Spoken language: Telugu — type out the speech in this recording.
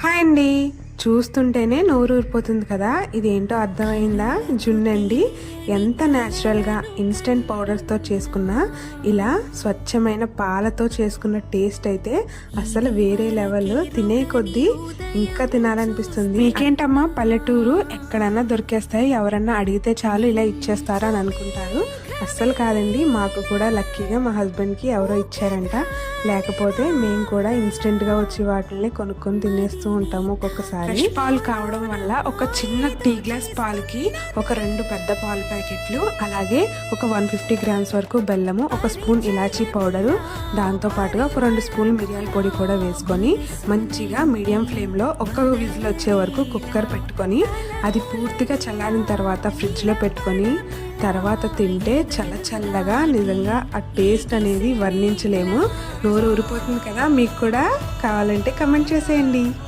హాయ్ అండి. చూస్తుంటేనే నోరు ఊరిపోతుంది కదా. ఇదేంటో అర్థమైందా? జున్నండి. ఎంత న్యాచురల్గా ఇన్స్టెంట్ పౌడర్స్తో చేసుకున్న ఇలా స్వచ్ఛమైన పాలతో చేసుకున్న టేస్ట్ అయితే అసలు వేరే లెవెల్. తినే కొద్దీ ఇంకా తినాలనిపిస్తుంది. మీకేంటమ్మా పల్లెటూరు ఎక్కడన్నా దొరికేస్తాయి, ఎవరన్నా అడిగితే చాలు ఇలా ఇచ్చేస్తారా అని అనుకుంటారు. అస్సలు కాదండి. మాకు కూడా లక్కీగా మా హస్బెండ్కి ఎవరో ఇచ్చారంట. లేకపోతే మేము కూడా ఇన్స్టెంట్గా వచ్చి వాటిని కొనుక్కొని తినేస్తూ ఉంటాము. ఒక్కొక్కసారి పాలు కావడం వల్ల ఒక చిన్న టీ గ్లాస్ పాలకి ఒక 2 పెద్ద పాలు ప్యాకెట్లు, అలాగే ఒక 150 గ్రామ్స్ వరకు బెల్లము, ఒక స్పూన్ ఇలాచీ పౌడరు, దాంతో పాటుగా ఒక 2 స్పూన్లు మిరియాల పొడి కూడా వేసుకొని మంచిగా మీడియం ఫ్లేమ్లో ఒక విజిల్ వచ్చే వరకు కుక్కర్ పెట్టుకొని అది పూర్తిగా చల్లారిన తర్వాత ఫ్రిడ్జ్లో పెట్టుకొని తర్వాత తింటే చల్లగా నిజంగా ఆ టేస్ట్ అనేది వర్ణించలేము. నోరు ఊరిపోతుంది కదా. మీకు కూడా కావాలంటే కమెంట్ చేసేయండి.